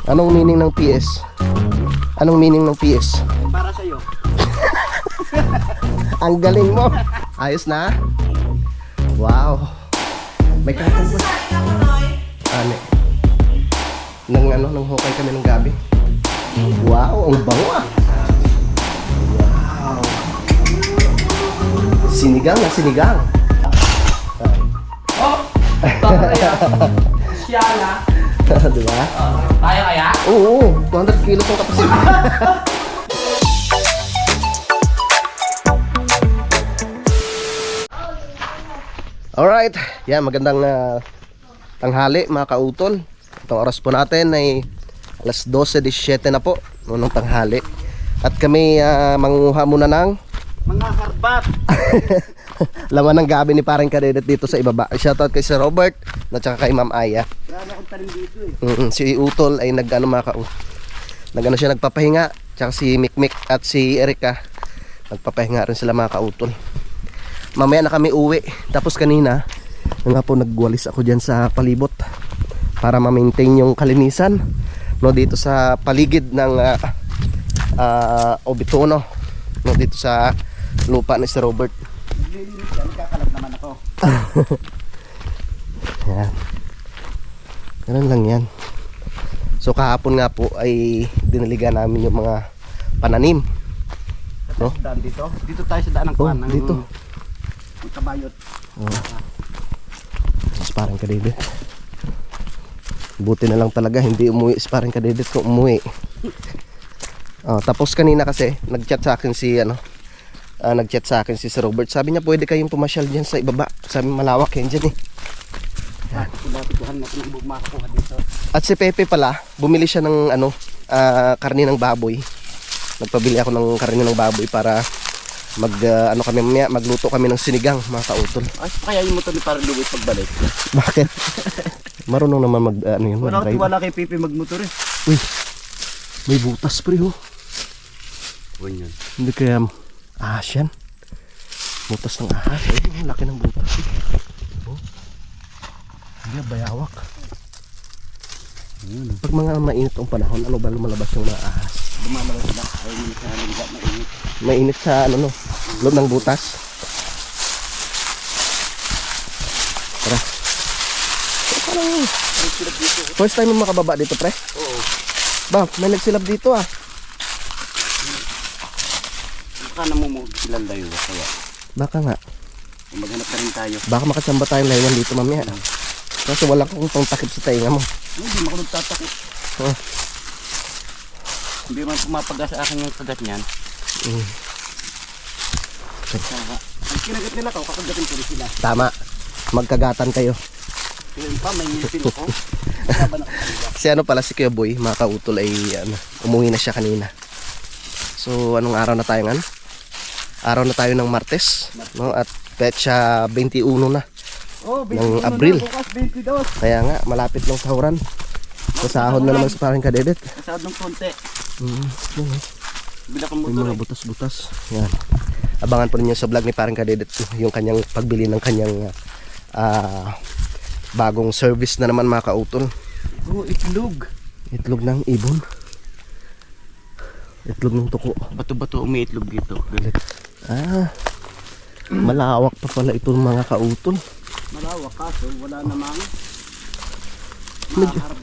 Anong meaning ng PS? Anong meaning ng PS? Para sa'yo. Ang galing mo. Ayos na? Wow. May katong ba? Ano? Nang hukay kami ng gabi. Wow, ang bango ah. Wow. Sinigang na sinigang. Oh! Kaya. Siyala. Diba? Tayo kaya? Oo, 200 kilos ang kapasiti. Alright, yan, magandang tanghali mga kautol. Itong oras po natin ay alas 12:17 na po noong tanghali. At kami mangunguha muna ng Mga karbat. laman ng gabi ni parang Kadedet dito sa ibaba. Shoutout kay Sir Robert at saka kay Ma'am Aya. Marami akong tanim dito eh. Si Utol ay nagano siya, nagpapahinga. Tsaka si Mikmik at si Erika nagpapahinga rin sila mga kautol. Mamaya na kami uwi. Tapos kanina nga po nagwalis ako dyan sa palibot para ma-maintain yung kalinisan no, dito sa paligid ng Obitono no, dito sa lupa ni Sir Robert. Naglilinis yan, kakalat naman ako. Yan. Ganun lang yan. So kahapon nga po ay dinaligan namin yung mga pananim. No? Daan dito. Dito tayo sa daan ng kuwan. Dito. Ng kabayot. Mas parang Kadedet. Buti na lang talaga hindi umuwi parang Kadedet kung umuwi. Tapos kanina kasi nag-chat sa akin si Sir Robert. Sabi niya pwede kayong pumasyal diyan sa ibaba. Sabi malawak yan diyan eh. Dati-tuhan natin ang makakuha dito. At si Pepe pala, bumili siya ng karne ng baboy. Nagpabili ako ng karne ng baboy para kami mamaya, magluto kami ng sinigang mga kautol. Ay, kaya yung motor ni Parang Luwit pagbalik. Bakit? Marunong naman mag-drive. Wala kay Pipi magmotor eh. Uy, may butas pre oh. Huwag yun. Hindi kaya ahas yan. Butas ng ahas. Ay, ang laki ng butas eh. Oh. Hindi, bayawak. Pag mga mainit ang panahon, ano ba lumalabas yung mga ahas? Lumalabas sila. Ay, mainit na lingga, mainit. Mainit sa loob ng butas. Tara. Parang first time mo makababa dito pre? Oo. Ba, may nagsilab dito ah. Baka namumog silang layo. Kaya Baka nga. maghanap na rin tayo. Baka makasamba tayong laywan dito mamaya. Kasi wala kong takip sa tainga mo. Hindi mo ako nagtatakot. Oh. Hindi man pumapaga sa akin yung kagat niyan. Saka, ang kinagat nila ko, kakagatin ko rin sila. Tama. Magkagatan kayo. Kaya pa, may ngilpin ako. Laban ako kanila. Si pala si Kuya Boy, mga kautol ay umuwi na siya kanina. So anong araw na tayo ngayon? Araw na tayo ng Martes, no? At petsa 21 na. Oh, ng Abril. Na, bukas 22. Kaya nga, malapit ng sahuran. Sasahod na naman sa parang Kadedet. Kasahod ng konti. Yun, Bila kang yung motor mga butas-butas. Yan. Abangan po ninyo sa vlog ni parang Kadedet yung kanyang pagbili ng kanyang bagong service na naman mga kautol. Oh, itlog. Itlog ng ibon. Itlog ng tuko. Bato-bato umiitlog dito. Galit. Malawak pa pala ito mga kautol. Malawak kaso, wala namang Medyo- maharap.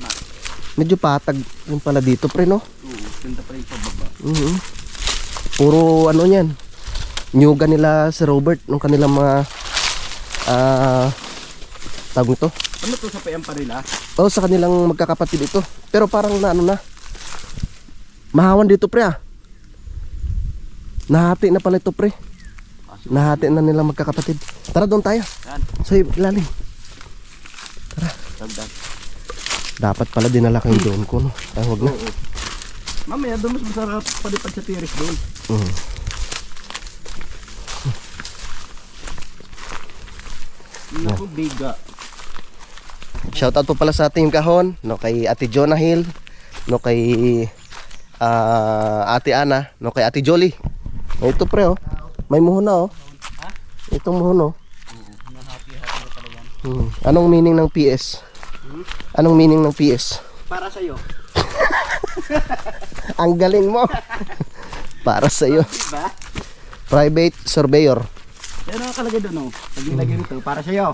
Medyo patag yung pala dito pre no? Oo, ganda pa rin pababa. Puro yan. Nyuga nila si Robert nung kanilang mga tawag nito. Ano to sa payang parila? Sa kanilang magkakapatid ito. Pero parang na mahawan dito pre ah. Nahati na pala ito pre. Nahati na nila magkakapatid. Tara doon tayo. Yan, Sa ilalim. tagdag. Dapat pala dinala ko yung drone ko no. Ay huwag na. Mamaya doon mas masarap palipad sa tiris doon. Naku, biga. Shoutout po pala sa ating kahon, no, kay Ate Jonah Hill, no, kay Ate Ana, no, kay Ate Jolly. Ito pre oh. May muhon na oh. Itong muhon oh. Anong meaning ng PS? Anong meaning ng PS? Para sa'yo. Ang galing mo. Para sa iyo. Diba? Private surveyor. Yan ang nakalagay doon, oh. Pag nilagay nito, para sa'yo.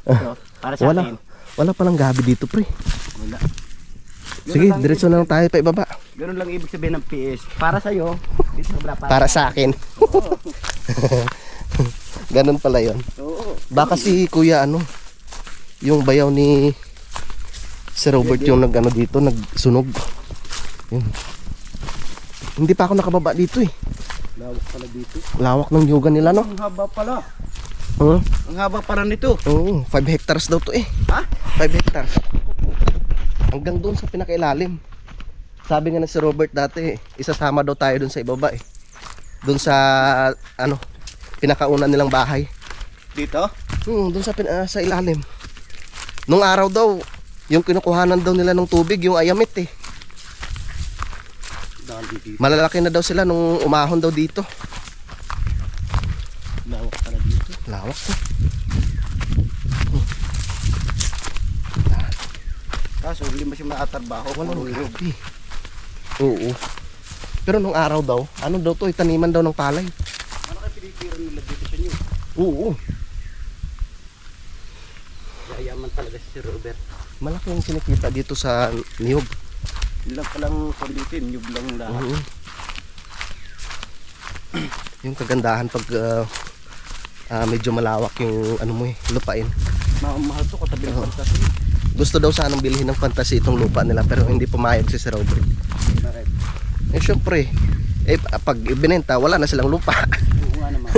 Ito, para sa Wala. akin. Wala palang gabi dito, pre. Wala. Sige, diretso na lang tayo pa ibaba. Ganun lang ibig sabihin ng PS. Para sa'yo, dito wala Para sa akin. Oo. Ganun pala yon. Oo. Baka si Kuya ano, yung bayaw ni si Robert yung nag-ano dito, nagsunog. Yun. Hindi pa ako nakababa dito eh. Lawak pala dito. Lawak ng yugan nila, no? Ang haba pala. Oo. Ang haba pala nito. Oo, 5 hectares daw to eh. Ha? 5 hectares. Hanggang doon sa pinakailalim. Sabi nga na si Robert dati, isasama daw tayo doon sa ibaba eh. Doon sa ano, pinakauna nilang bahay. Dito? Doon sa sa ilalim. Nung araw daw, yung kinukuhanan daw nila ng tubig, yung ayamit eh. Dali dito. Malalaki na daw sila nung umahon daw dito. Lawak pala dito. Lawak to. Kaso hindi mo siya makatrabaho. Walang grabe. Oo. Pero nung araw daw, ano daw to, itaniman daw ng palay. Ano kayo pinipiran nila dito sa inyo? Oo. Yayaman talaga si Robert. Malaki yung sinikita dito sa niyog. Ilang palang konditin, nyug lang lahat. Oo. Yung kagandahan pag medyo malawak yung ano mo eh, lupain. Mahal to katabi ng Oo. fantasy. Gusto daw sanang bilhin ng fantasy itong lupa nila pero hindi pumayag si Sir Robert. Bakit? Eh syempre, pag ibinenta wala na silang lupa. Oo nga naman.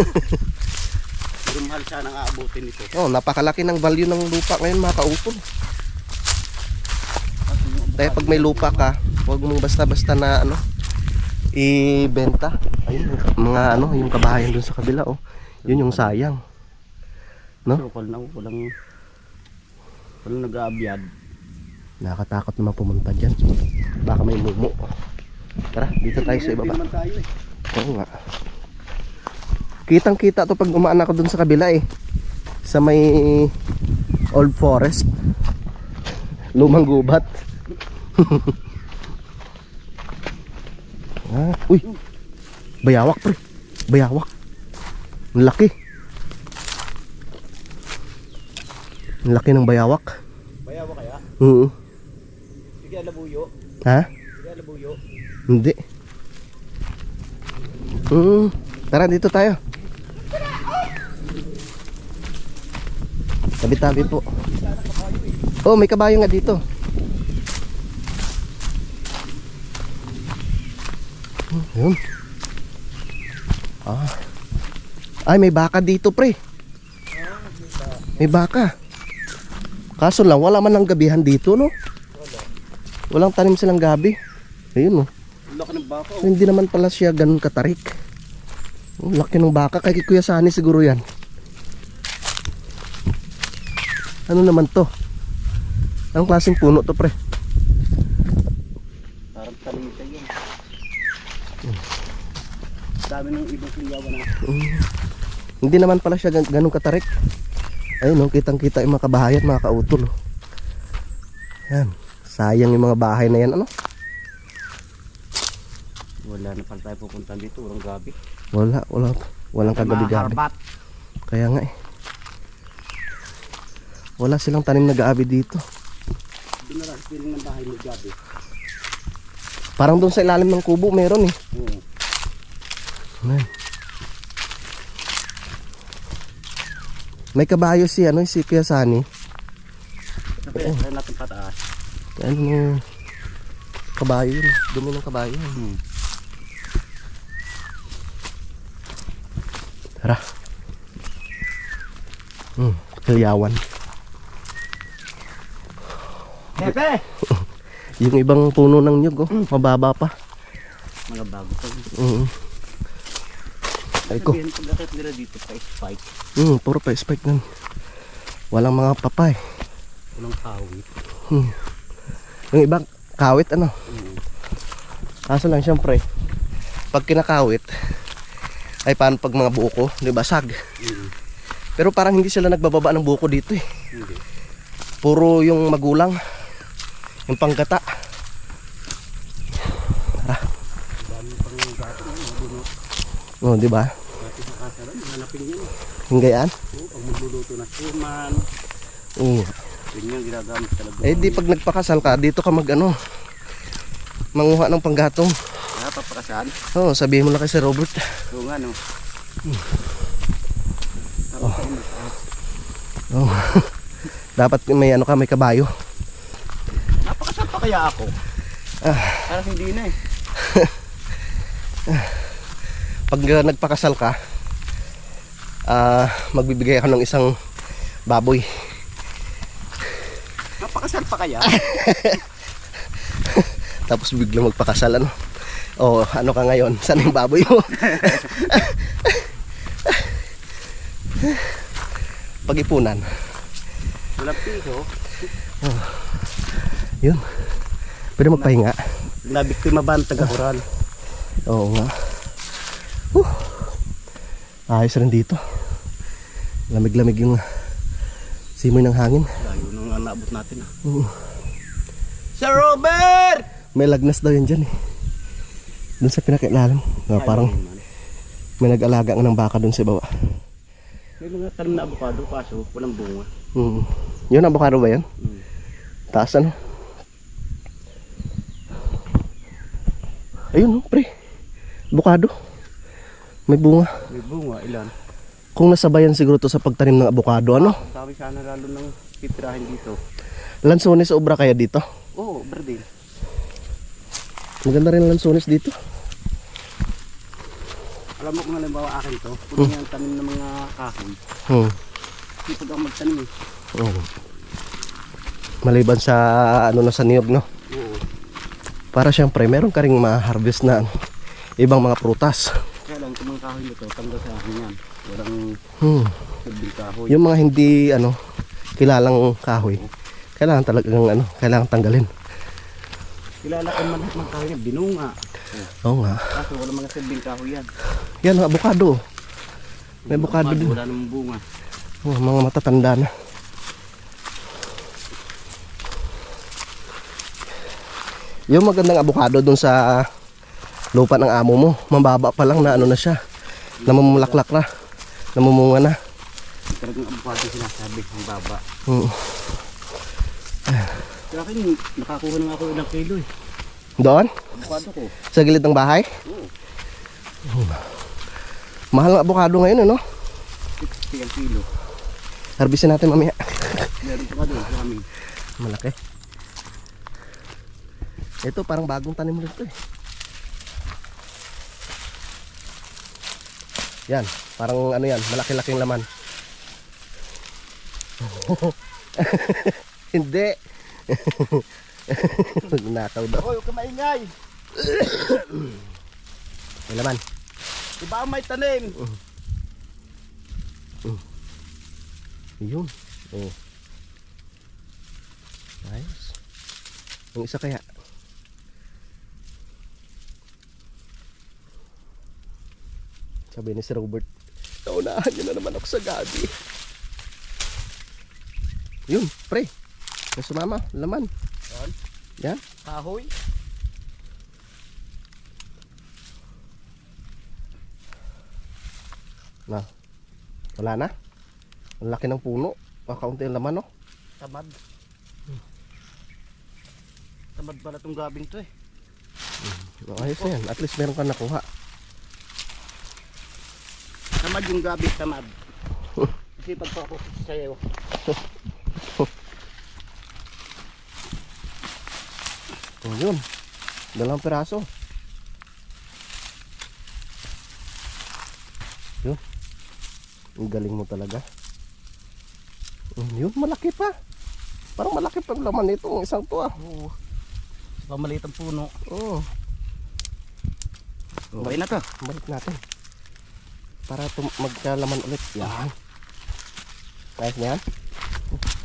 Pero mahal siya nang aabutin nito. Oh, napakalaki ng value ng lupa ngayon mga kautol. Kaya pag may lupa ka, huwag mong basta-basta na ano ibenta. Ayun, mga ano, yung kabahayan dun sa kabila oh. Yun yung sayang. No? Sukol na walang nag-aabyad. Nakakatakot naman pumunta dyan. Baka may mumo. Tara, dito tayo sa ibaba. Naman tayo eh. Oo nga. Kitang kita to pag umaan ako dun sa kabila eh. Sa may old forest. Lumang gubat. Uy. Bayawak pre. Bayawak. Ang laki. Ang laki ng bayawak. Bayawa kaya? Oo. Sige alabuyo. Ha? Sige alabuyo. Hindi. Tara dito tayo. Tabi-tabi po. Oh, may kabayo nga dito. Yun. Ay, may baka dito, pre. May baka. Kaso lang, wala man lang gabihan dito, no? Walang tanim silang gabi. Ayun, no? Ang laki ng baka. So, hindi naman pala siya ganun katarik. Oh, laki ng baka. Kay Kuya Sani siguro yan. Ano naman to? Anong klaseng puno to, pre? Parang talitay yun. Dami ng ibang kliyawan na. Hindi naman pala siya ganun katarik. Ayun, no? Kitang kita yung mga kabahayan, mga kautol. Oh. Yan. Sayang yung mga bahay na yan, ano? Wala na pala tayo pupunta dito. Walang gabi. Walang kagabi-gabi. Harbat. Kaya nga eh. Wala silang tanim na gabi dito. Dinaras din ng bahay ng gabi. Parang doon sa ilalim ng kubo meron eh. Oo. Man. May kabayo si Kuya Sani. Kaya natin pataas. Ano ng kabayo yun? Dumi ng kabayo yun. Tara. Kalyawan. Pepe! Yung ibang puno ng nyug, oh, mababa pa. Mga bago pa. Ay ko. Sabihin pagkakit nila dito pa spike. Puro pa spike nun. Walang mga papay. Walang kawit. Yung ibang kawit ano. Kaso lang syempre, pag kinakawit, ay paano pag mga buko, di ba, sag. Pero parang hindi sila nagbababa ng buko dito eh. Hindi. Puro yung magulang, yung panggata. Tara. Dami pang gato, bunot. Oh, di ba? Dati sa kasara, hanapin yan. Hinggayaan? Oo, pag magluluto na suman. Oo. Yun yung ginagamit talaga. Eh di pag nagpakasal ka, dito ka mag ano, manguha ng panggatong. Ah, papakasal? Oo, sabihin mo na kay Sir Robert. Oo nga no. Oh. Dapat may ano ka, may kabayo. Napakasal pa kaya ako? Parang hindi na eh. Pag nagpakasal ka, magbibigay ako ng isang baboy. Napakasal pa kaya? Tapos biglang magpakasal ano. O ano ka ngayon? Saan yung baboy mo? Pag-ipunan. Walang piso. Yun. Pwede magpahinga. Nabiktima ba ang taga-kural? Oo nga. Ayos rin dito. Lamig-lamig yung simoy ng hangin. Layo nung naabot natin ah. Sir Robert! May lagnas daw yan dyan eh. Doon sa pinakailalim. Parang may nag-alaga nga ng baka doon sa baba. May mga tanim na avocado kaso walang bunga. Yun, avocado ba yan? Taas ano? Ayun pre. Avocado. May bunga. May bunga, ilan? Kung nasabayan siguro to sa pagtanim ng avocado ano? Sabi sana lalo ng titirahin dito. Lansones obra kaya dito? Oo, Berdin. Maganda rin lansones dito. Alam mo kung halimbawa akin to, kung yung tanim ng mga kahoy, sipag ako magtanim eh. Maliban sa ano na sa niyog no? Oo. Para siyempre meron ka ring ma-harvest na ibang mga prutas. Kaya lang itong mga kahoy nito, tanggal sa akin yan. Walang sabing kahoy. Yung mga hindi ano kilalang kahoy, kailangan talagang ano, kailangan tanggalin. Kilala ko man lahat ng kahoy yan, binunga. Oo nga. Kaso walang mga sabing kahoy yan. Yan ang avocado. May avocado din. Wala namang bunga. Mga matatanda na. Yung magandang avocado dun sa lupa ng amo mo, mababa pa lang na ano na siya, namumulaklak na, namumunga na. Talagang avocado sinasabi, ang baba. Kaya akin, nakakuha na nga ako ilang kilo eh. Doon? Avocado ko. Sa gilid ng bahay? Oo. Mahal ang avocado ngayon ano? 60 ang kilo. Harbisin natin mamaya. Meron pa ka doon sa amin. Malaki. Ito parang bagong tanim rin ito eh. Yan, parang ano yan, malaki-laking laman. Hindi. Nakaw daw. Hoy, huwag ka maingay. May laman. Diba may tanim? Yun. Oh. Ayos. Yung isa kaya. Sabi ni Sir Robert, naunahan niyo na naman ako sa gabi. Yun, pre. May sumama, laman. Yan. Yan. Kahoy. Na. Wala na. Ang laki ng puno. Kakaunti ang laman, no? Tamad. Tamad pala itong gabing to eh. Ayos na yan. At least meron ka nakuha. Tamad yung gabi, tamad. Kasi pagpapokus sa'yo. Oh, yun. 2 piraso. Yun. Ang galing mo talaga. Yun, malaki pa. Parang malaki pa ang laman nito. Ang isang to ah. Oo. Pamaliit ang puno. Oo. Okay na to. Balik natin. Para magkalaman ulit. Yan. Ayos na yan.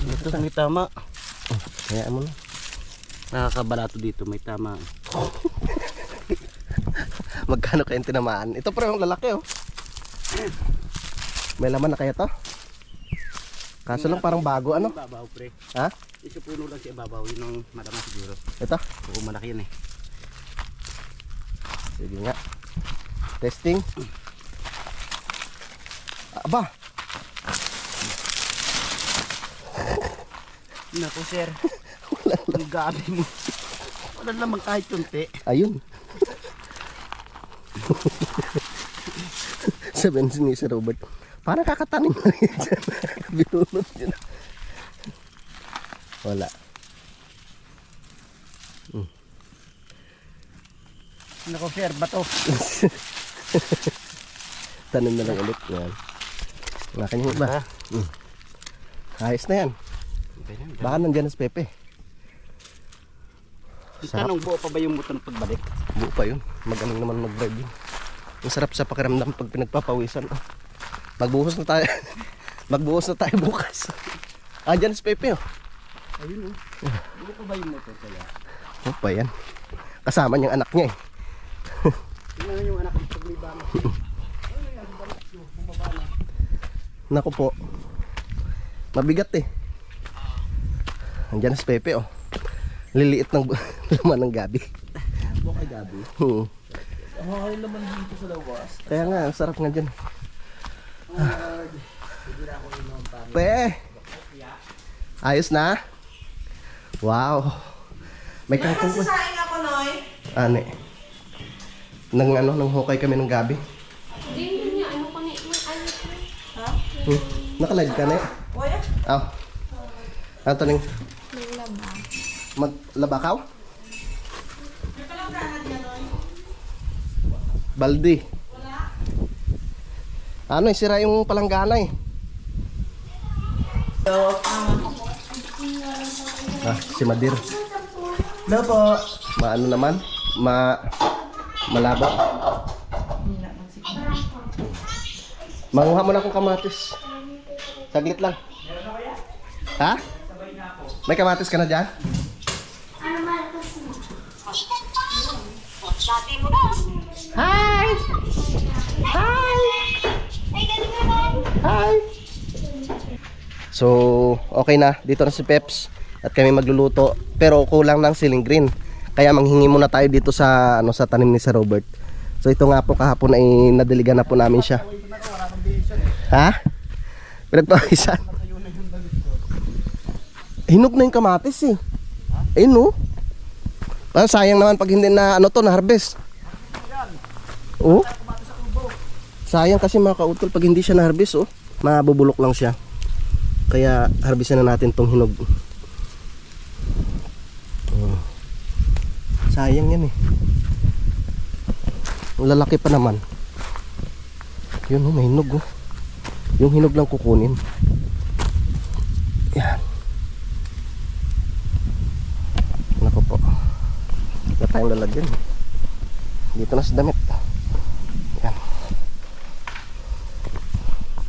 Ito may tama. Hayaan mo na. Nakakabalato dito, may tama. Magkano kayong tinamaan? Ito pa yung lalaki oh. May laman na kaya to? Kaso lang parang bago ano? Ibabaw pre. Ha? Isa puno lang si ibabaw. Yun ang malaki siguro. Ito? Oo, malaki yan eh. Sige nga. Testing. Aba. Naku sir. Ang gabi mo. Wala naman kahit kunti. Ayun. Sabihin ni Sir Robert, parang kakatanim na rin dyan. Binunod yun. Wala. Naku sir, bato. Tanim na lang ulit. Yan. Wala kanyang iba. Ayos na yan. Baka nandyan na si Pepe. Tanong, buo pa ba yung buto ng pagbalik? Buo pa yun. Magaling naman mag-drive yun. Ang sarap sa pakiramdam pag pinagpapawisan. Oh. Magbuhos na tayo. Magbuhos na tayo bukas. Dyan si Pepe. Oh. Ayun oh. Buo pa ba yung motor kaya? Oh, pa yan. Kasama niyang anak niya eh. Tingnan yung anak ng paglibana. Ano yan? Bumaba na. Naku po. Mabigat eh. Andyan si Pepe oh. Liliit ng laman ng gabi. Buo kay gabi. Ay, laman dito sa lawas. Kaya nga, ang sarap nga dyan. Pe! Ayos na? Wow! May kangkong pa. Sasaing ako, Noy. Ane. Nang hukay kami ng gabi. Hindi niya, ano ko ni, ano ko. Ha? Nakalive ka na eh. Kuya? Ano to ning? Naglaba. Maglabakaw? May palangganan niya, Noy. Baldi. Wala. Ano eh, sira yung palanggana eh. Si Madir. Hello po. Maano naman? Malaba. Manguha mo na akong kamatis. Saglit lang. Ha? May kamatis ka na dyan? Hi! Hi! Hi! So, okay na. Dito na si Peps. At kami magluluto. Pero kulang ng ceiling green. Kaya manghingi muna tayo dito sa sa tanim ni Sir Robert. So ito nga po kahapon ay nadiligan na po namin siya. Ha? Pinagpawisan. Hinog na yung kamatis eh. Ayun no. Sayang naman pag hindi na na harvest. Oh. Sayang kasi mga kautol pag hindi siya na harvest oh. Mabubulok lang siya. Kaya harvestin na natin tong hinog. Sayang yan eh. Lalaki pa naman. Yun oh, may hinog oh. Yung hinog lang kukunin. Yan. Nako po. Wala tayong lalagyan. Dito na sa damit. Yan.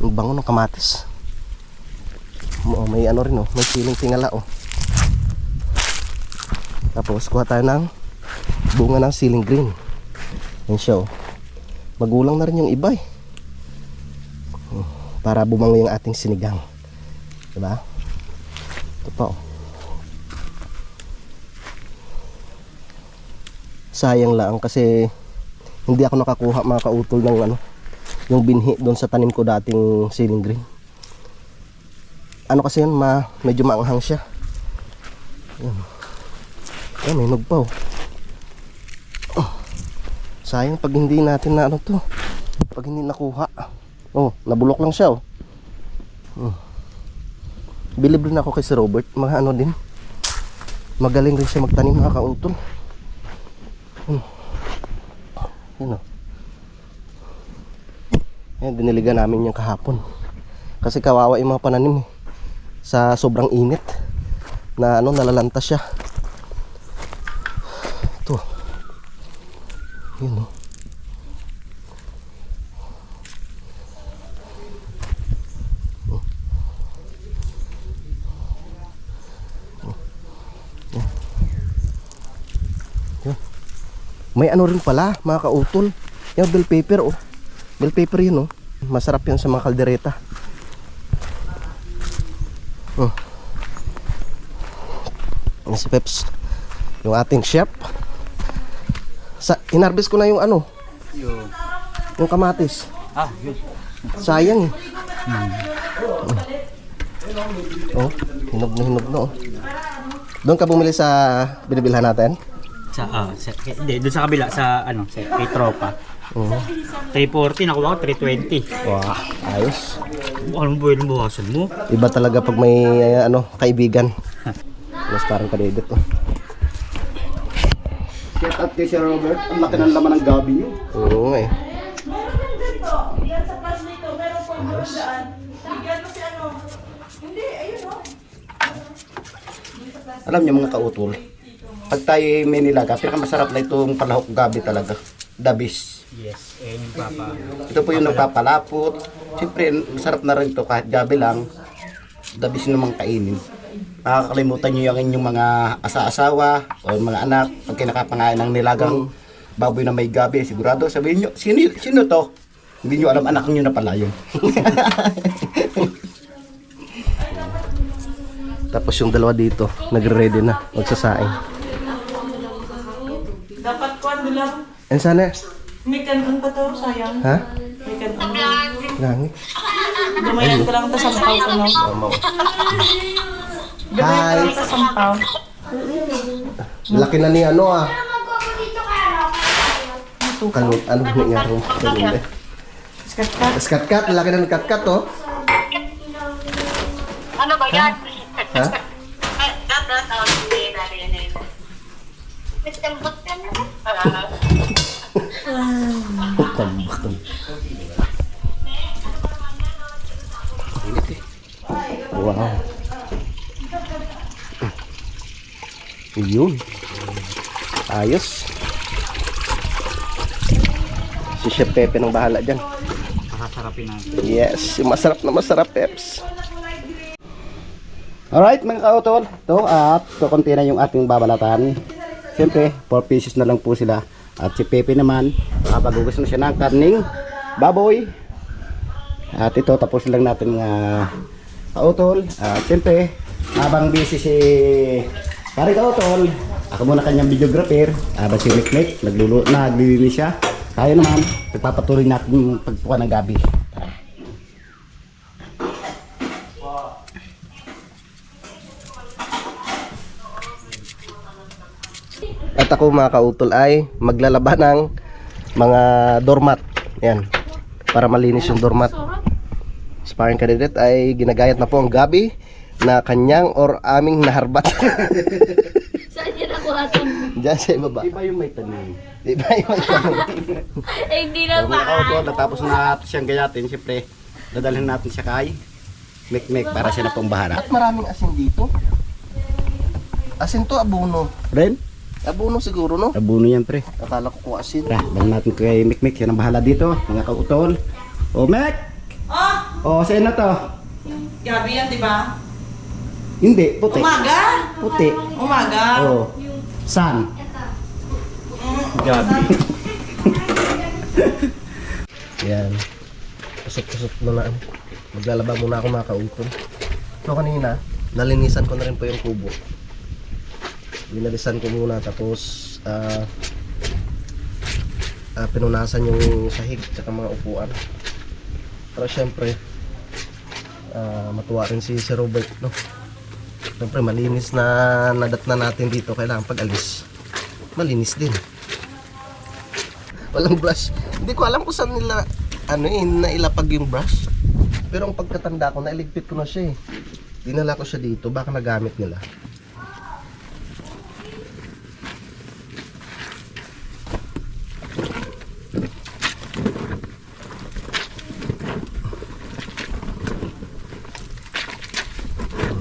Ang bango ng kamatis. Oh, may ano rin oh. May siling tingala oh. Tapos kuha tayo ng bunga ng ceiling green. Yan siya oh. Magulang na rin yung iba eh. Para bumango yung ating sinigang. Diba? Ito pa oh. Sayang lang kasi hindi ako nakakuha mga kautol ng yung binhi doon sa tanim ko dating ceiling green. Ano kasi yun, medyo maanghang siya. Yan. Yan, may hinog pa oh. Sayang pag hindi natin na pag hindi nakuha. Oh, nabulok lang siya oh. Bilib rin ako kay Sir Robert. Mga din. Magaling rin siya magtanim mga kautol. Yan oh. Yan, diniligan namin yung kahapon. Kasi kawawa yung mga pananim eh. Sa sobrang init na nalalanta siya. Ito. Yun oh. May rin pala mga kautol. Yung bell pepper oh. Bell pepper yun oh. Masarap yun sa mga kaldereta. Oh. Yan si Peps. Yung ating chef. Hinarbis ko na yung ano, Yun. yung kamatis. Yun. Sayang eh. Oh, hinog na oh. Doon ka bumili sa binibilhan natin? Hindi, doon sa kabila, sa kay Tropa. Oo. 340, nakuha ko 320. Wow, ayos. Anong buhay ng buwasan mo? Iba talaga pag may kaibigan. Mas parang kadedit oh. Shout out kay Sir Robert. Ang laki ng laman ng gabi niyo. Oo nga eh. Alam niyo mga kautol, pag tayo may nilaga, pinakamasarap na itong palahok gabi talaga. Dabis. Yes, yung papa. Ito po yung nagpapalapot. Siyempre, masarap na rin ito kahit gabi lang. Dabis naman kainin. Makakalimutan niyo yung inyong mga asa-asawa o mga anak pag kinakapangain ng nilagang baboy na may gabi. Sigurado sabihin niyo, sino to? Hindi niyo alam, anak niyo na pala yun. Tapos yung dalawa dito, nagre-ready na, magsasaing. Dapat kuan lang. And sana, May kanon pa to, sayang. ha? May kanon. Langi. Dumayan ko lang ito sa sampaw ko, no? Mamaw. Dumayan ko Hi. lang ito sa sampaw. Laki na ni ano ah. Kanot, ano nangyari mo? Kanot eh. Skat-kat. Skat-kat, laki na ng kat-kat oh. Ano ba yan? Ha? Mitambot ka na. Tambak. Wow. Yun. Ayos. Si Chef Pepe nang bahala dyan. Pakasarapin natin. Yes, yung masarap na masarap, Peps. Alright mga kautol, ito at kukunti na yung ating babalatan. Siyempre, 4 pieces na lang po sila. At si Pepe naman, nakapagugas na siya ng karning baboy. At ito, tapos lang natin mga kautol. At siyempre, habang busy si pare kautol, ako muna kanyang videographer. Habang si Mikmik, naglilinis siya. Tayo naman, nagpapatuloy natin yung pagpuka ng gabi. At ako mga kautol ay maglalaba ng mga doormat. Yan. Para malinis yung doormat. Sparring candidate ay ginagayat na po ang gabi na kanyang or aming naharbat. Saan niya nakuha ito? Diyan sa ibaba. Iba yung may tanim. Diba yung Eh, hindi na Mga kautol, natapos na natin siyang gayatin, siyempre, dadalhin natin siya kay Mikmik para siya na pong bahala. At maraming asin dito. Asin to abono. Ren, Abono siguro no? abuno yan pre. Akala ko kung asin. Tara, dalhin natin kay Mikmik, siya na bahala dito, mga kautol. O Mek! O, sa'yo na to. Gabi yan, di ba? Hindi, puti. Umaga? Puti. Umaga? O, sun. Gabi. Yan. Kusot-kusot muna. Maglalaba muna ako mga kautol. So kanina, nalinisan ko na rin po yung kubo. Binalisan ko muna tapos pinunasan yung sahig at mga upuan. Pero syempre, matuwa rin si Sir Robert, no? Syempre malinis na nadat na natin dito. Kailangan pag alis, malinis din. Walang brush. Hindi ko alam kung saan nila nailapag yung brush. Pero ang pagkatanda ko, nailigpit ko na siya eh. Dinala ko siya dito, baka nagamit nila.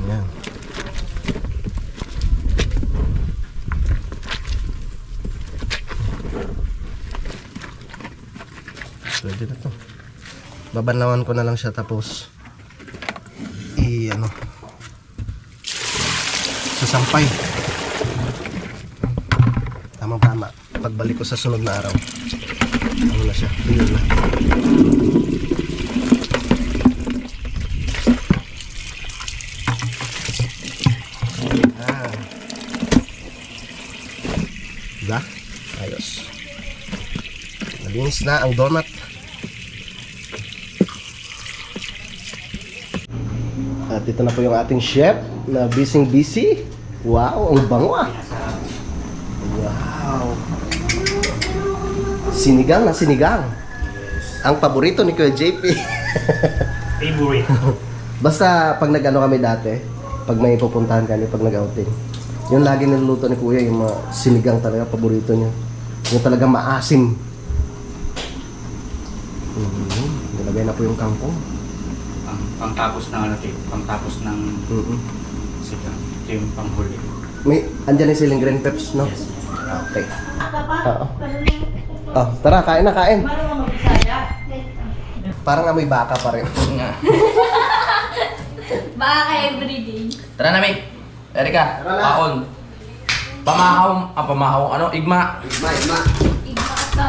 Ayan. Pwede na to. Babanlawan ko na lang siya tapos sasampay. Tama. Pagbalik ko sa sunod na araw, ano na siya, clear na. Diba? Ayos. Linis na ang donut. At ito na po yung ating chef na busy. Wow, ang bango ah. Wow. Sinigang na sinigang. Ang paborito ni Kuya JP. Favorite. Basta pag nag-ano kami dati, pag may pupuntahan kami, pag nag-outing, yung lagi niluluto ni Kuya, yung mga sinigang talaga, paborito niya. Yung talaga maasim. Nilagay na po yung kangkong. Pangtapos ng ano, tape. Pangtapos ng sigang. Ito yung panghuli. May, andyan yung siling green peps, no? Yes. Okay. Oo. Oh, tara, kain na, kain. Parang amoy baka pa rin. Baka everyday. Tara na, mate. Erika, Tara na. paon. Pamahaw, ano? Igma. Igma. Iba ka.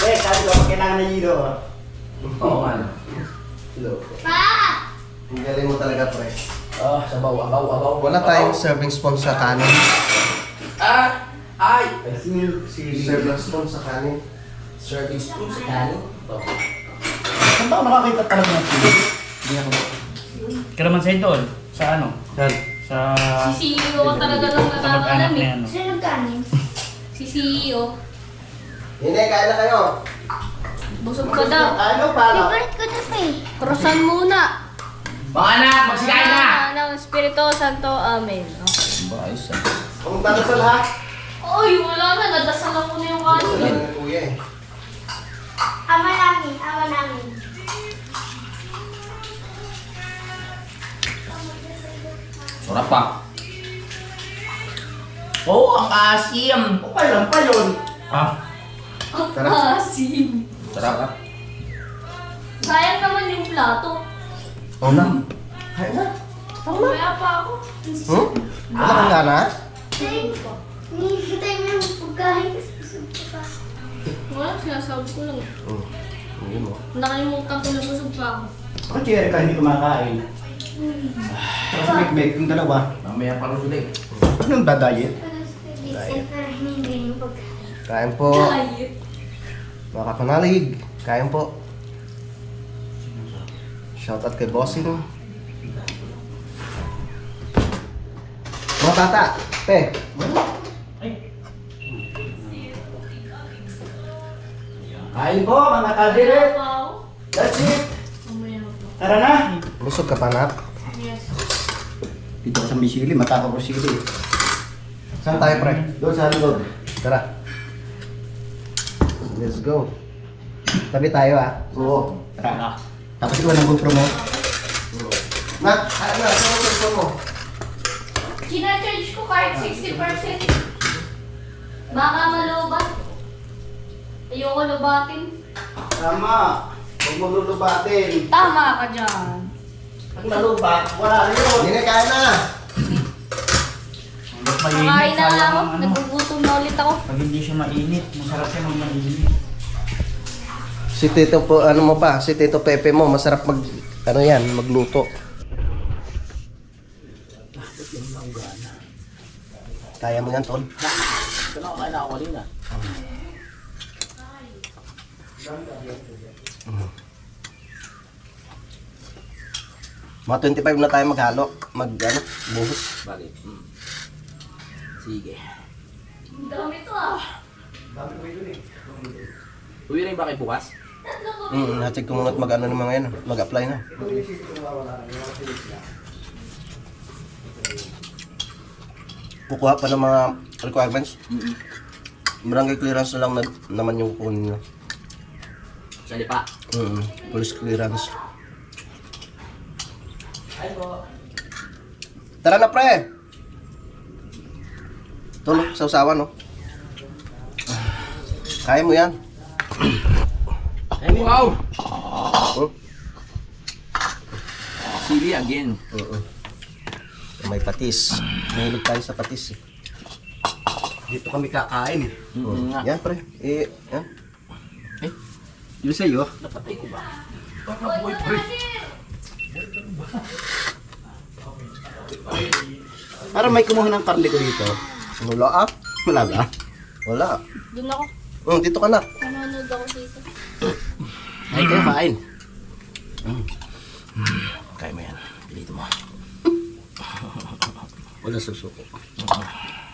Sabi ko, kailangan na yilo. Oo nga. Hello. Pa! Ang galing mo talaga, pre. Oh, sabaw. Wala tayong serving spoon sa kanin. Ay! Serving spoon sa kanin. Serving spoon sa kanin. Saan ba ako nakakita talaga ng sili? Kalamansin doon. Sa ano? Sa... Si CEO ko talaga lang Sa mag-anak nakakaalam na eh. yan. Sino nagkanin? Si CEO. Hindi, kain na kayo. Busog ka daw. Ano para? Favorite ko na pa eh. Croissant muna. Mga anak, magsikain na! Ng Espiritu Santo, Amen. Ba, ayos ah. Kung dadasal ha? Oy, wala na. Nadasalan ko na yung kanin. Wala na kuya eh. Ama namin. Sarap pa. Oh, ang asim! Okay lang pa yun. Ah, Tara. Asim. sarap. Sayang naman yung plato. Oo na. Kain na. Kaya pa ako. Wala kang gana? Hinihintay mo yung pagkain kasi busog pa. Wala, sinasabi ko lang. Hindi mo. Nakalimutan ko na busog pa ako. Bakit si Erika hindi kumakain? Saka si Mikmek, yung dalawa. Mamaya pa rin ulit. Anong dadayet? Kain po. Mga kapanalig. Kain po. Shoutout kay Bossing. Mga bata. Pe. Kain po, mga kadirit. That's it. Tara na. Busog ka pa na? Yes. Dito ka sa may sili, matakaw ko sili. Saan tayo pre? Doon sa likod. Tara. Let's go. Tabi tayo ah. Oo. Tara. Tapos ikaw ng GoPro mo. Nak, ano na? Saan ang cellphone mo? Kina-charge ko kahit 60%. Baka malubat. Ayoko lubatin. Tama. Huwag mo lulubatin. Tama ka dyan. Pag nalubat, wala na yun. Hindi na, kain na. Mas Kakain mainit. na lang ako. Ano, Nagugutom na ulit ako. pag hindi siya mainit, masarap siya mag mainit. Si Tito po, ano mo pa? Si Tito Pepe mo, masarap mag, ano yan, magluto. Kaya mo yan, Tol? Mga 25 na tayo maghalo. Buhos. Bakit? Sige. Ang dami to ah. Uwi rin ba kayo bukas? Nacheck ko muna at mag-ano ng mga yan, mag-apply na. Kukuha pa ng mga requirements. Barangay clearance na lang naman yung kukunin nyo. Sa lipa. Police clearance. Tara na pre! Tulog sa usawan no? Kaya mo yan. Wow! Oh. Sili again. May patis. Mahilig tayo sa patis eh. Dito kami kakain eh. Nga. Yan pre. Yan. Yun sa'yo. Napatay ko ba? Para may kumuha ng karne ko dito. Wala ah. Wala ba? Wala. Doon ako. Dito ka na. Nanonood ako dito. Ay, kayo kain. Kaya mo yan. Pilito mo. Wala susuko.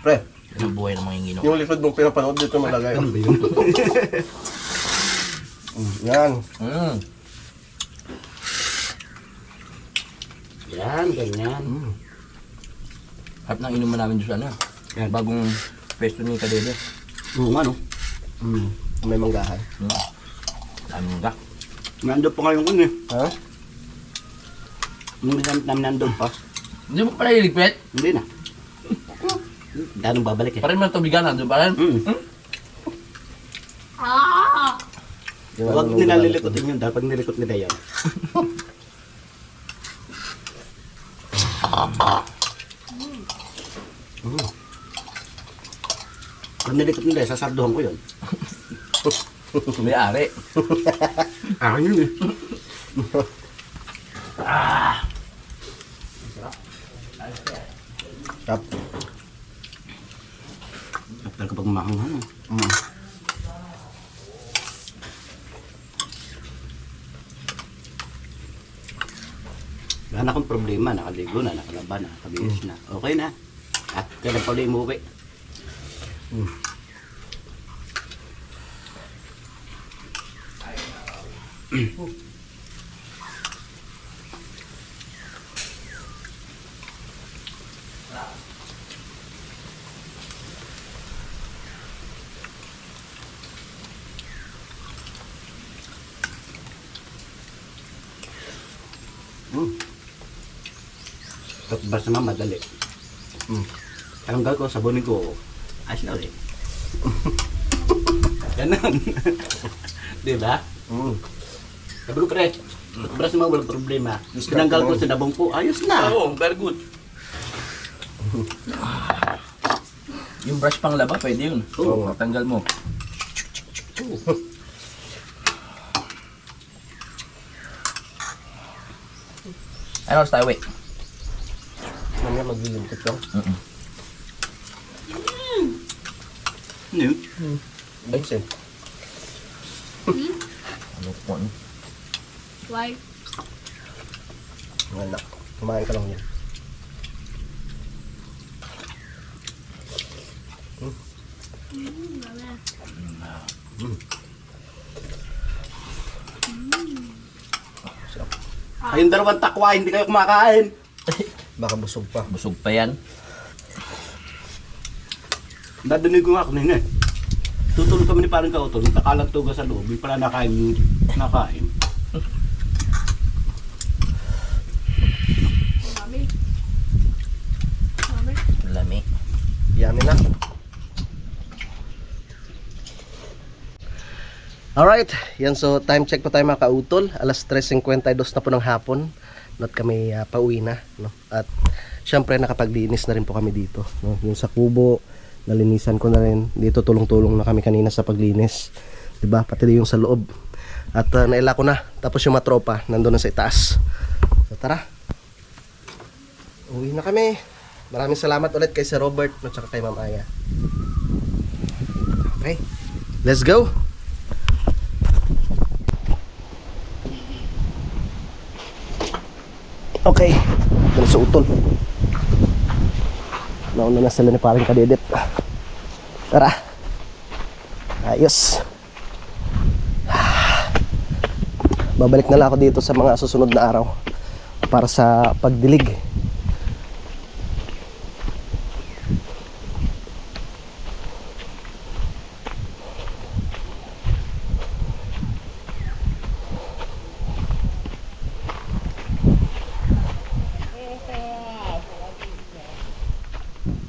Pre, Yan ang buhay ng mga ingino. yung likod mong pinapanood dito malagay. Ano ba yun? Yan. Yan, ganyan. Harap ng inuman namin doon sa ano. Yan. Bagong pesto ni Kadede. Oo nga, no? May manggahan. Daming gak. Nandun pa ngayon kun eh. Ha? Nung namin nandun pa. Hindi mo pala iligpit? Hindi na. Danong babalik eh. Parang mga tubigan nandun pa rin. Ah! Huwag nila lilikotin yun dahil pag nilikot nila yan. Pag nilikot nila, sasarduhan ko yun. May ari. Akin yun eh. Tap. Kapag kapag mahanghang. Wala na akong problema, nakaligo na, nakalaba na, nakabihis na. Okay na. At kailan pa ulit umuwi. Basta naman madali. Ang gagawin ko, sabunin ko, ayos na ulit. Ganun. Di ba? Sabi ko, pre, basta naman walang problema. Tinanggal ko sa dabong ko, ayos na. Oo, very good. Yung brush pang laba, pwede yun. Oo. Tanggal mo. Ano, tayo, wait. Mamaya maglilingkot lang. Ano yun? Ayun, Sen. Ano po? Why? Wala. Kumain ka lang yan. Kayong dalawang takwa, hindi kayo kumakain. Baka busog pa. Busog pa yan. Nadinig ko nga kanina eh. Tutulog kami ni parang kautol, nakalang tuga sa loob, hindi pala nakain. Mami. Mami. Lami. Yummy na. Alright, yan, so time check po tayo mga kautol. Alas 3:52 na po ng hapon. Not kami pauwi na, no? At syempre nakapaglinis na rin po kami dito, no? Yung sa kubo, nalinisan ko na rin. Dito tulong-tulong na kami kanina sa paglinis, 'di ba? Pati yung sa loob. At naila ko na. Tapos yung matropa nandoon na sa itaas. So tara. Uwi na kami. Maraming salamat ulit kay Sir Robert at saka kay Ma'am Aya. Okay. Let's go. Okay, dito sa utol. Nauna na sila ni paring Kadedit. Tara. Ayos. Babalik na lang ako dito sa mga susunod na araw para sa pagdilig.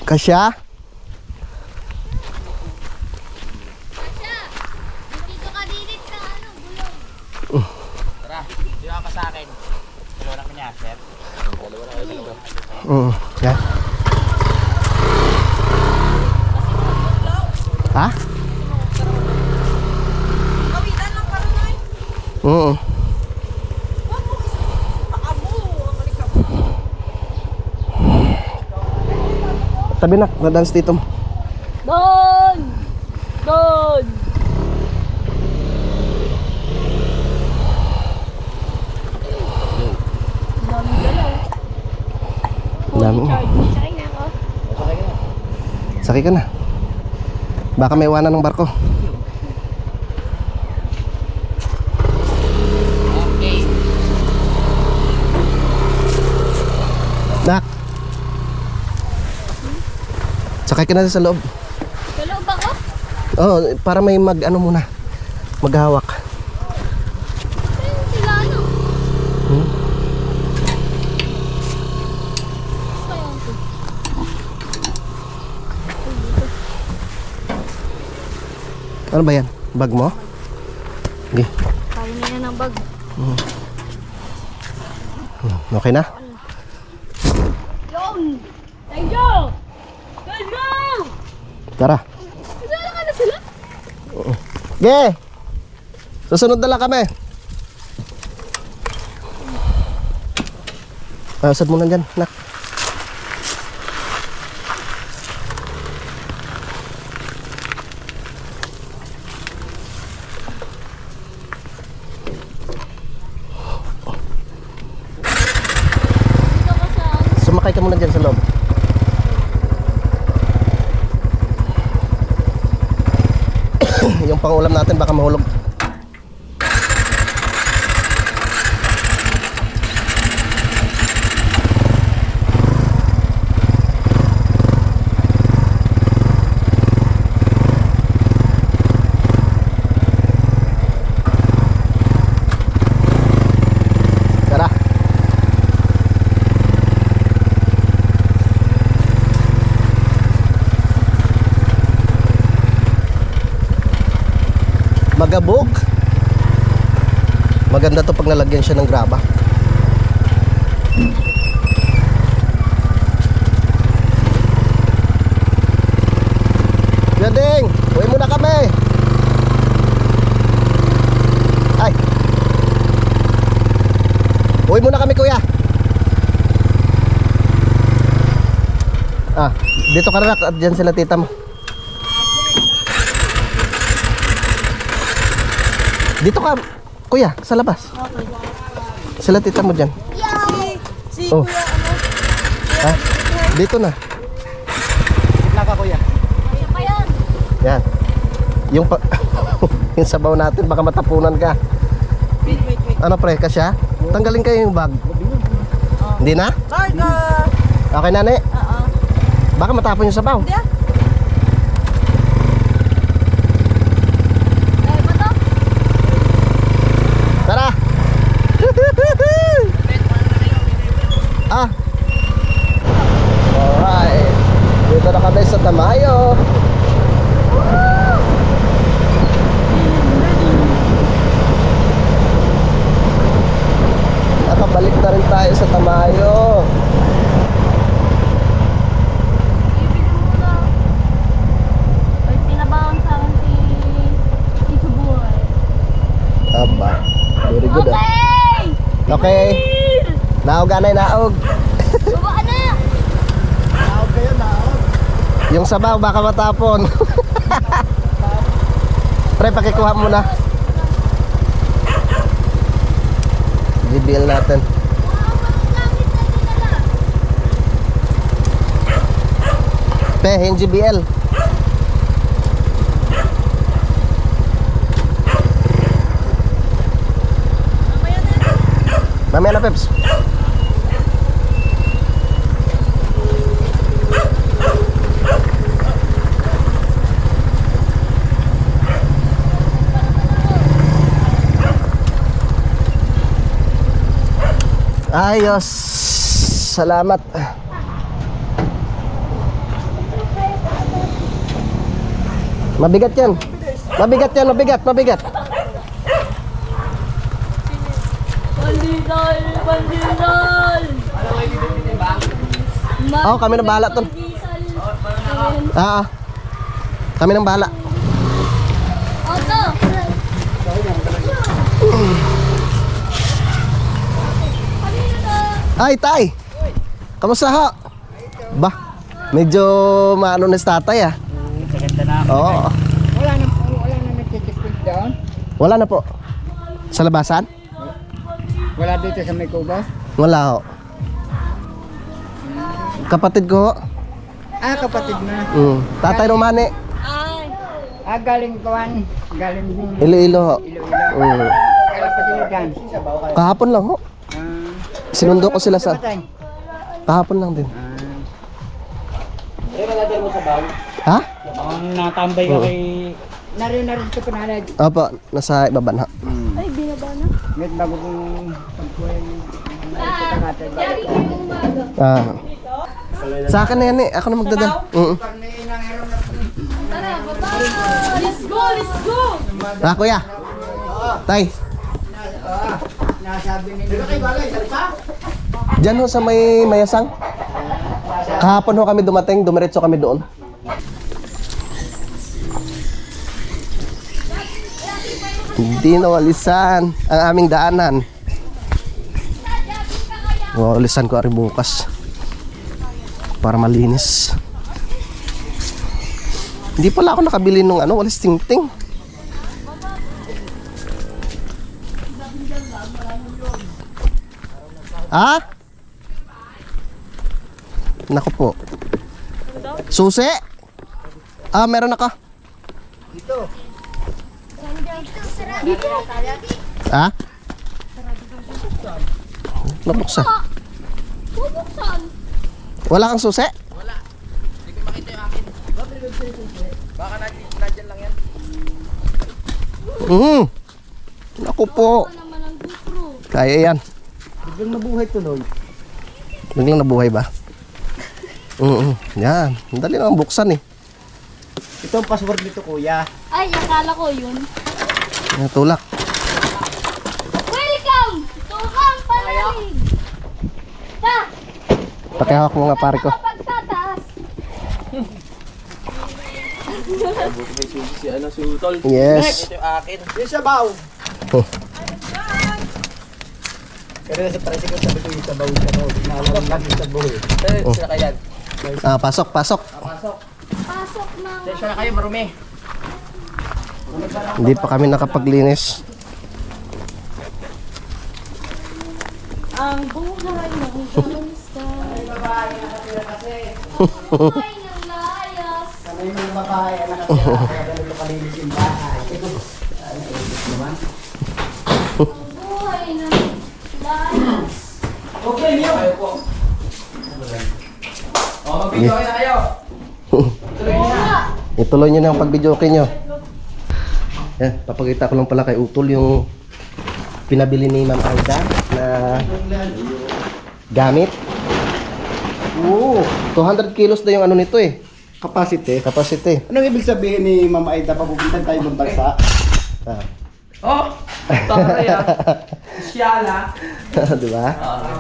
Kasya? Dito ka dilit sa ano, gulong. Tara, di ka sa akin. Dalawa na kanya, sir. Dalawa na kayo dalawa. Yan. Ha? Kawitan lang pa rin ay. Oo. Tabi na, na-dance dito. Don! Don! Sakay ka na. Baka may iwanan ng barko. Okay. Nak. Sakay ka na sa loob. Hello ba ko? Oh, para may mag-ano muna. Maghawak. Ayun sila ano? Hmm? Sayang ko. Ano ba yan? Bag mo? Okay. Kaya nila ng bag. Okay na? Yun! Thank you! Let's go! Tara. Saan ka na sila? Yeah! Susunod na lang kami. Asad mo na dyan, nak. Dito ko sa Sumakay ka muna dyan sa loob. Yung pangulam natin baka mahulog. Tara. Magabok. Maganda to pag nalagyan siya ng graba. Gading, uwi muna kami. Ay. Uwi muna kami, kuya. Ah, dito ka na, at dyan sila tita mo. Dito ka, kuya, sa labas. Sila tita mo dyan. Si Oh. Kuya ano? Ha? Dito na. Gitna ka kuya. Siya pa yan. Yan. Yung yung sabaw natin baka matapunan ka. Wait. Ano pre, kasya? Tanggalin kayo yung bag. Hindi na? Carga! Okay na, ne? Oo. Baka matapon yung sabaw. Hindi ah. Dahil ba to? Tara! Ah! Alright. Dito na kami sa Tamayo. Nakabalik na rin tayo sa Tamayo. Ibig mo na. Ay, tinabangan sa akin si Tito Boy. Aba. Very good ah. Okay! Okay. Naog anay, naog. Baba na! Yung sabaw baka matapon. Pre, pakikuha mo na. GBL natin. Pe, yung GBL. Mamaya na, Peps. Ayos. Salamat. Mabigat yan. Mabigat yan, mabigat, mabigat. Bandidol! Bandidol! Oo, kami nang bahala ton. Ah, kami nang bahala. Auto! Ay, tay. Kamusta ho? Ba, medyo maano na si tatay ah. Maganda na. Oo. Wala na nagtitikpit doon. Wala na po. Sa labasan? Wala dito sa may kubo. Wala ho. Kapatid ko ho. Ah, kapatid na. Tatay Romane, Ay. Ah, galing Kuwan. Galing Iloilo ho. Iloilo. Kaya pa sila dyan. Kahapon lang ho. Ah, Sinundo ko sila sa... patay. Kahapon lang din. Ha? Ang natambay ka kay... Narin ka panalad. Opo, nasa ibaba na. Ay, binaba na. Ngayon bago kong pagkuhay. Yari ko yung umaga. Sa akin na yan eh. Ako na magdadal. Tara, baba! Let's go! Let's go! Kuya. Tay. Nasabi nila. Diyan ho sa may Mayasang. Kahapon ho kami dumating. Dumiretso kami doon. Hindi nawalisan ang aming daanan. Walisan ko rin bukas para malinis. Hindi pala ako nakabili nung ano, walis tingting. Ha? Naku po. Susi? Meron ako. Ha? Nabuksan. Bubuksan! Wala kang susi? Wala. Hindi ko makita yung akin. Baka nandiyan lang yan. Naku po. Ano naman ang GoPro? Kaya yan. Biglang nabuhay tuloy. Biglang nabuhay ba? Yan. Ang dali lang buksan eh. Ito ang password nito, kuya. Ay, akala ko yun. Yan, tulak. Welcome to Kampalalig! Ta! Pakihawak mo nga pare ko. Pagtataas! Yes. Ito yung akin. Yung sabaw. Oh. Pero sa presyo ko sabi ko yung sabaw. Naalam lang yung sabaw eh. Sila kayo yan. Pasok. Pasok. Pasok na. Sensya na kayo, marumi. Hindi pa kami nakapaglinis. Ang buhay ng gangsta. Buhay ng layas. Ano yung mga babae na nakatira kaya ganito kalinis yung bahay. Ang buhay ng layas. Okay, Neo. Kayo po. Mag-video kayo na kayo. Oo nga. Ituloy nyo na yung pag-videoke nyo. Yan, papakita ko lang pala kay Utol yung pinabili ni Ma'am Aida na gamit. Oo, 200 kilos na yung ano nito eh. Capacity. Capacity. Anong ibig sabihin ni Mama Aida papupuntan tayo ng bansa? Oh! Taray ah. Siyala. Diba?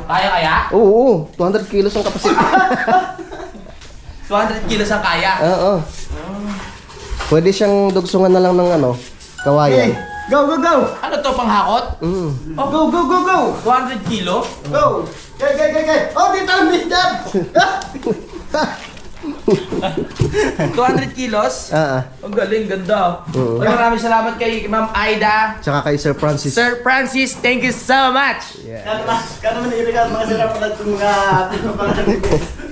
Kaya kaya? Oo, 200 kilos ang capacity. 200 kilos ang kaya. Oo. Pwede siyang dugsungan na lang ng ano, kawayan. Go, go, go! Ano to, panghakot? Oh, go, go, go, go! 200 kilo? Go! Gay! Oh, dito ang bidan! 200 kilos? Ang galing, ganda. Oo. Ay, maraming salamat kay Ma'am Aida. Tsaka kay Sir Francis. Sir Francis, thank you so much. Kano man irigal mga sila pala itong mga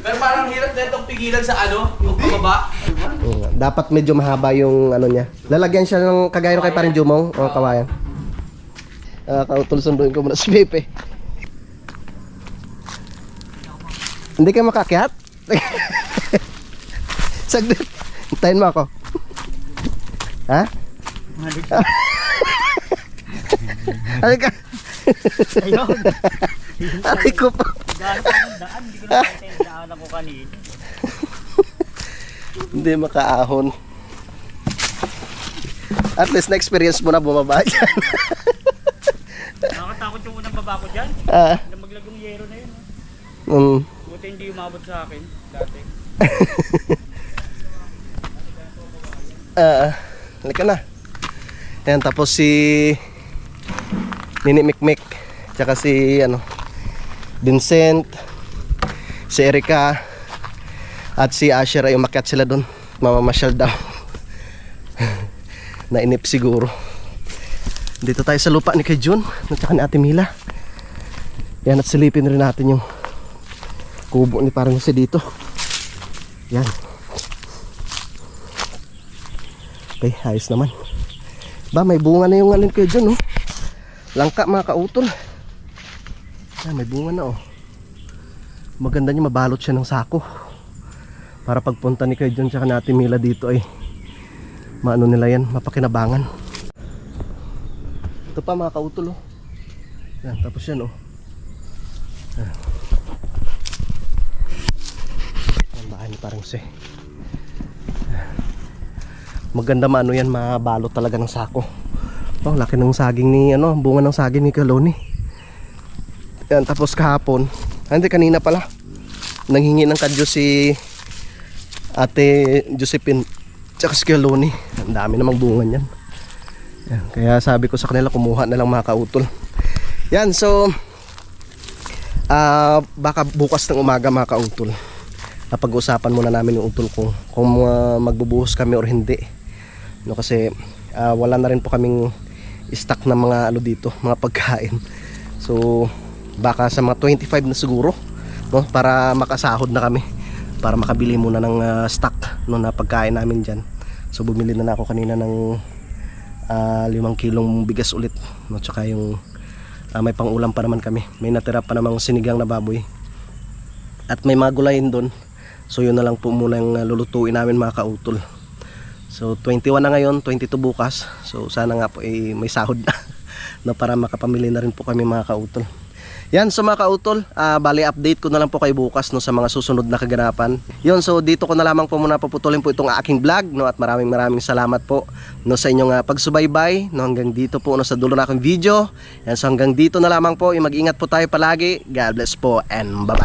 Pero parang hirap na itong pigilan sa ano, yung pababa. Dapat medyo mahaba yung ano niya. Lalagyan siya ng kagaya kay Paring Jumong o kawayan. Kautol, sunduin ko muna si Pepe. Hindi kayo makakyat? Saglit. Hintayin mo ako. Ha? Halika. Aray ko pa. Daan, hindi ko na makita yung daan ako kanina. Hindi makaahon. At least na-experience mo na bumaba dyan. Nakakatakot yung unang baba ko dyan. Ah. Na maglagong yero na yun. Mm. Buti hindi umabot sa akin dati. Halika na. Ayan, tapos si Nini Mikmik, tsaka si Vincent, si Erica, at si Asher ay umakyat sila doon. Mamamasyal daw. Nainip siguro. Dito tayo sa lupa ni kay Jun at saka ni Ate Mila. Yan, at silipin rin natin yung kubo ni Parang Jose dito. Yan. Okay, ayos naman. Ba, may bunga na yung alin kayo dyan, oh. Langka mga kautol. Yan, may bunga na, oh. Maganda niya, mabalot siya ng sako. Para pagpunta ni kayo dyan tsaka natin Mila dito ay maano nila yan, mapakinabangan. Ito pa mga kautol, oh. Yan, tapos yan, oh. Yan. Yan, bahay ni parang si. Maganda maano yan, mabalot talaga ng sako. Oh, laki ng saging ni ano, bunga ng saging ni Kaloni. Yan, tapos kahapon, hindi kanina pala, nanghingi ng kadyo si Ate Josephine tsaka si Kaloni. Ang dami namang bunga niyan. Yan, kaya sabi ko sa kanila kumuha na lang mga kautol. Yan, so baka bukas ng umaga mga kautol, napag-usapan muna namin yung utol ko kung magbubuhos kami or hindi. No, kasi wala na rin po kaming stock na mga ano dito, mga pagkain. So baka sa mga 25 na siguro, no, para makasahod na kami, para makabili muna ng stock no, na pagkain namin dyan. So bumili na ako kanina ng 5 kilong bigas ulit, no, tsaka yung may pangulam pa naman kami. May natira pa namang sinigang na baboy at may mga gulayin doon. So yun na lang po muna yung lulutuin namin mga kautol. So 21 na ngayon, 22 bukas. So sana nga po may sahod na no, para makapamili na rin po kami mga kautol. Yan, so mga kautol, bali update ko na lang po kayo bukas no, sa mga susunod na kaganapan. Yun, so dito ko na lamang po muna paputulin po itong aking vlog no, at maraming salamat po no, sa inyong pagsubaybay no, hanggang dito po no, sa dulo na aking video. Yan, so hanggang dito na lamang po, mag-ingat po tayo palagi. God bless po and bye bye.